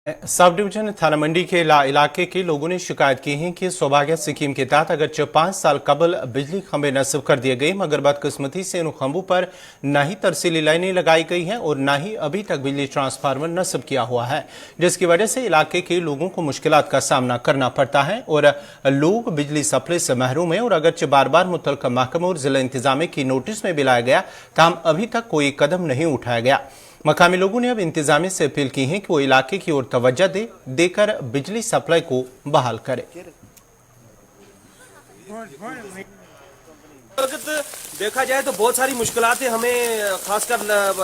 Sub division थाना मंडी के इलाके के लोगों ने शिकायत की है कि सौभाग्य स्कीम के तहत अगरचे 5 साल कबल बिजली खंभे नस्ब कर दिए गए, मगर बदकिस्मती से उन खंभों पर न ही तरसीली लाइनें लगाई गई हैं और न ही अभी तक बिजली ट्रांसफार्मर नस्ब किया हुआ है, जिसकी वजह से इलाके के लोगों को मुश्किलात का सामना करना पड़ता है और लोग बिजली सप्लाई से महरूम है। और अगरचे बार बार मुतल्लिका महकमे और जिला इंतजामिया की नोटिस में भी लाया गया, ताहम अभी तक कोई कदम नहीं उठाया गया। मकामी लोगों ने अब इंतजामिया से अपील की है कि वो इलाके की ओर तवज्जो देकर बिजली सप्लाई को बहाल करे। देखा जाए तो बहुत सारी मुश्किलात है हमें, खासकर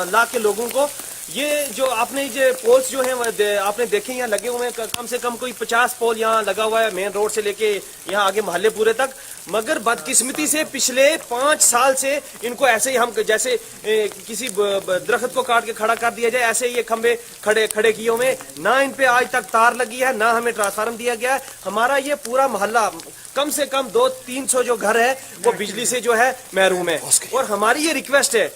ला के लोगों को। ये जो आपने ये पोल्स जो हैं आपने देखे यहाँ लगे हुए हैं, कम से कम कोई 50 पोल यहाँ लगा हुआ है मेन रोड से लेके यहाँ आगे मोहल्ले पूरे तक। मगर बदकिस्मती से पिछले 5 साल से इनको ऐसे ही हम जैसे किसी दरख्त को काट के खड़ा कर दिया जाए, ऐसे ये खंबे खड़े किए हुए, ना इन पे आज तक तार लगी है, ना हमें ट्रांसफार्मर दिया गया है। हमारा ये पूरा मोहल्ला कम से कम 200-300 जो घर है वो बिजली से जो है महरूम है। और हमारी ये रिक्वेस्ट है,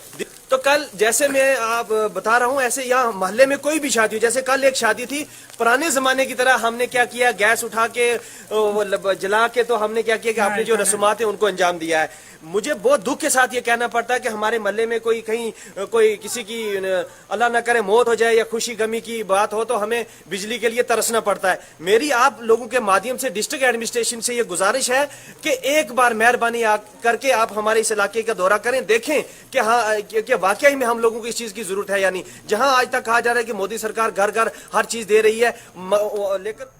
तो कल जैसे मैं आप बता रहा हूँ, ऐसे यहाँ मोहल्ले में कोई भी शादी हो, जैसे कल एक शादी थी पुराने जमाने की तरह, हमने क्या किया, गैस उठा के जला के तो हमने क्या किया कि आपने जो रस्मात है उनको अंजाम दिया है। मुझे बहुत दुख के साथ ये कहना पड़ता है कि हमारे मोहल्ले में कोई किसी की अल्लाह न करे मौत हो जाए या खुशी गमी की बात हो तो हमें बिजली के लिए तरसना पड़ता है। मेरी आप लोगों के माध्यम से डिस्ट्रिक्ट एडमिनिस्ट्रेशन से ये गुजारिश है कि एक बार मेहरबानी करके आप हमारे इस इलाके का दौरा करें, देखें कि हाँ कि वाकई में हम लोगों को इस चीज की जरूरत है या नहीं। जहां आज तक कहा जा रहा है कि मोदी सरकार घर घर हर चीज दे रही है, लेकिन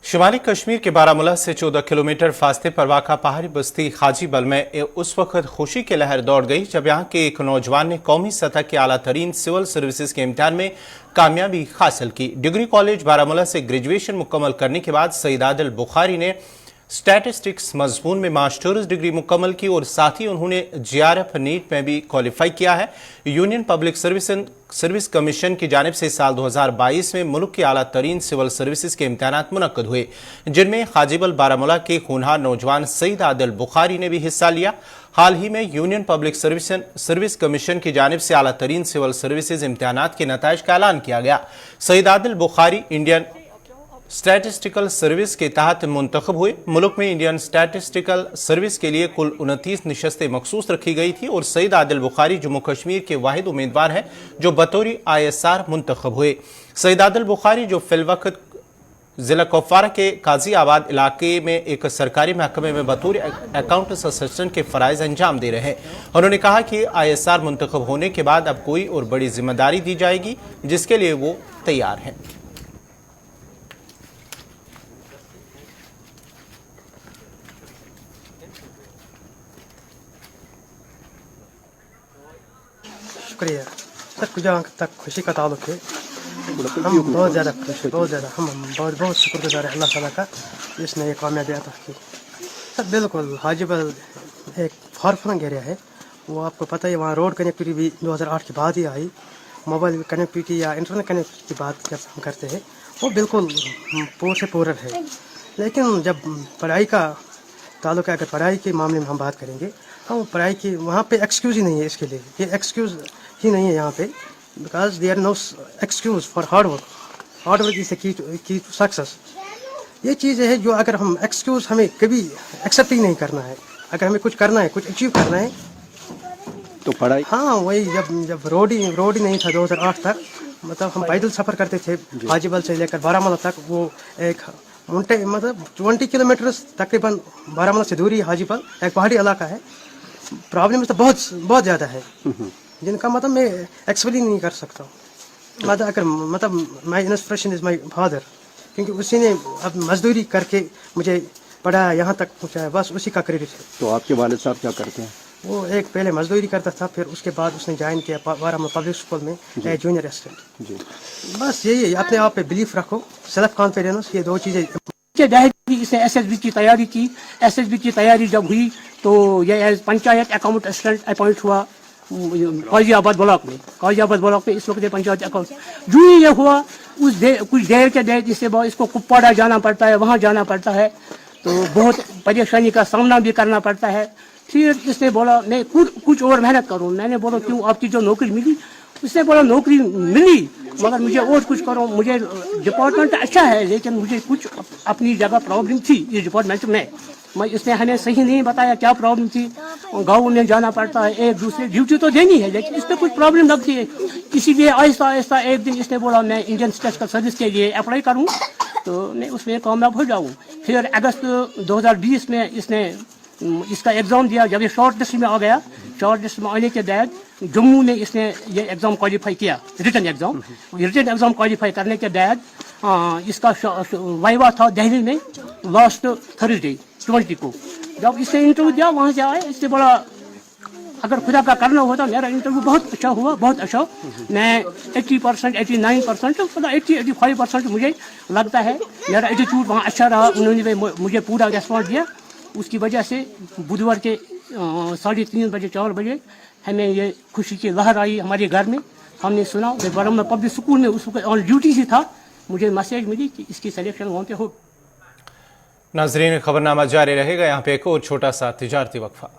शुमाली कश्मीर के बारामूला से 14 किलोमीटर फासले पर वाक़ा पहाड़ी बस्ती हाजीबल में उस वक्त खुशी की लहर दौड़ गई जब यहाँ के एक नौजवान ने कौमी सतह के आला तरीन सिविल सर्विसेज के इम्तिहान में कामयाबी हासिल की। डिग्री कॉलेज बारामूला से ग्रेजुएशन मुकम्मल करने के बाद सईद आदिल बुखारी ने स्टैटिस्टिक्स मजमून में मास्टर्स डिग्री मुकम्मल की और साथ ही उन्होंने JRF नीट में भी क्वालिफाई किया है। यूनियन पब्लिक सर्विस कमीशन की जानिब से साल 2022 में मुल्क के आला तरीन सिविल सर्विसेज के इम्तिहानात मुनक्कद हुए, जिनमें हाजीबल बारामूला के होनहार नौजवान सईद आदिल बुखारी ने भी हिस्सा लिया। हाल ही में यूनियन पब्लिक सर्विस कमीशन की जानिब से आला तरीन सिविल सर्विसेज इम्तिहानात के नताइज का ऐलान किया गया। Saeed Adil Bukhari Indian statistical service के तहत मुंतखब हुए। मुल्क में इंडियन स्टैटिस्टिकल सर्विस के लिए कुल 29 नशस्तें मखसूस रखी गई थी और सईद आदिल बुखारी जम्मू कश्मीर के वाहिद उम्मीदवार हैं जो बतौर ISR मुंतखब हुए। सईद आदिल बुखारी जो फिलवक्त जिला कुपवारा के काजी आबाद इलाके में एक सरकारी महकमे में बतौर अकाउंटेंस असिस्टेंट के फराइज अंजाम दे रहे हैं। उन्होंने कहा कि ISR मुंतखब होने के बाद अब कोई और बड़ी जिम्मेदारी दी जाएगी, जिसके लिए वो तैयार हैं। शुक्रिया सर, जहाँ तक खुशी का ताल्लुक है, हम बहुत ज़्यादा खुश हैं, बहुत ज़्यादा हम बहुत शुक्रगुजार हैं अल्लाह ताला का जिसने ये कामयाबी अता की। सर बिल्कुल, हाजीबल एक फार फ्लंग एरिया है, वो आपको पता है, वहाँ रोड कनेक्टिविटी भी 2008 के बाद ही आई। मोबाइल कनेक्टिविटी या इंटरनेट कनेक्टिविटी की बात जब हम करते हैं वो बिल्कुल पूर से पूरर है। लेकिन जब पढ़ाई का ताल्लुक है, अगर पढ़ाई के मामले में हम बात करेंगे, हम पढ़ाई की वहाँ पे एक्सक्यूज़ ही नहीं है इसके लिए, ये एक्सक्यूज़ ही नहीं है यहाँ पे, because there no excuse for hard work is key to success. ये चीज़ है जो अगर हम एक्सक्यूज़ हमें कभी एक्सेप्ट ही नहीं करना है। अगर हमें कुछ करना है, कुछ अचीव करना है तो पढ़ाई, हाँ वही जब रोड ही नहीं था 2008 तक, मतलब हम पैदल सफ़र करते थे हाजीबल से लेकर बारामूला तक। वो एक मतलब 20 किलोमीटर तकरीबन बारामूला से दूरी हाजीबल एक पहाड़ी इलाका है। प्रॉब्लम तो बहुत ज़्यादा है जिनका मतलब मैं एक्सप्लेन नहीं कर सकता हूँ। मतलब my inspiration is my father, क्योंकि उसी ने अब मजदूरी करके मुझे पढ़ाया, यहाँ तक पहुँचाया, बस उसी का क्रेडिट है। तो आपके वालिद साहब क्या करते हैं? वो एक पहले मजदूरी करता था, फिर उसके बाद उसने ज्वाइन किया बारामूला पब्लिक स्कूल में जूनियर असिस्टेंट जी। बस यही है, अपने आप पे बिलीफ रखो, सेल्फ कॉन्फिडेंस, ये दो चीज़ें। इसने SSB की तैयारी की। SSB की तैयारी जब हुई तो ये as panchayat account assistant appoint हुआ काजियाबाद ब्लॉक में। इस वक्त पंचायत अकाउंट जो ही ये हुआ कुछ देर के बाद इससे इसको कुपवाड़ा जाना पड़ता है, वहाँ जाना पड़ता है, तो बहुत परेशानी का सामना भी करना पड़ता है। फिर इसने बोला मैं कुछ और मेहनत करूँ। मैंने बोला क्यों, आपकी जो नौकरी मिली उसने बोला नौकरी मिली मगर मुझे और कुछ करो, मुझे डिपार्टमेंट अच्छा है लेकिन मुझे कुछ अपनी जगह प्रॉब्लम थी इस डिपार्टमेंट में। मैं इसने हमें सही नहीं बताया क्या प्रॉब्लम थी। गाँव में जाना पड़ता है, एक दूसरे ड्यूटी तो देनी है लेकिन इसमें कुछ प्रॉब्लम लगती है। इसीलिए आहिस्ता आहिस्ता एक दिन इसने बोला मैं इंडियन स्टेट सर्विस के लिए अप्लाई करूँ तो मैं उसमें कामयाब हो जाऊँ। फिर अगस्त 2020 में इसने इसका एग्ज़ाम दिया। जब ये शॉर्ट लिस्ट में आ गया, शॉर्ट लिस्ट में आने के बाद जम्मू में इसने ये एग्ज़ाम क्वालिफाई किया, रिटन एग्ज़ाम क्वालिफाई करने के बाद इसका वाइवा था दिल्ली में लास्ट थर्सडे 20 को। जब इसने इंटरव्यू दिया वहाँ से आए, इससे बोला अगर खुदा का करना होता मेरा इंटरव्यू बहुत अच्छा हुआ, बहुत अच्छा। मैं 80% 89% मतलब 80-85% मुझे लगता है मेरा एटीट्यूड वहाँ अच्छा रहा। उन्होंने मुझे पूरा रेस्पॉन्स दिया। उसकी वजह से बुधवार के 3:30 बजे 4 बजे हमें ये खुशी की लहर आई हमारे घर में। हमने सुना, मैं बरम पब्लिक स्कूल में उस वक्त ऑन ड्यूटी से था, मुझे मैसेज मिली कि इसकी सिलेक्शन वहाँ पे हो। नाजरीन, खबरनामा जारी रहेगा। यहाँ पे एक और छोटा सा तिजारती वक्फा।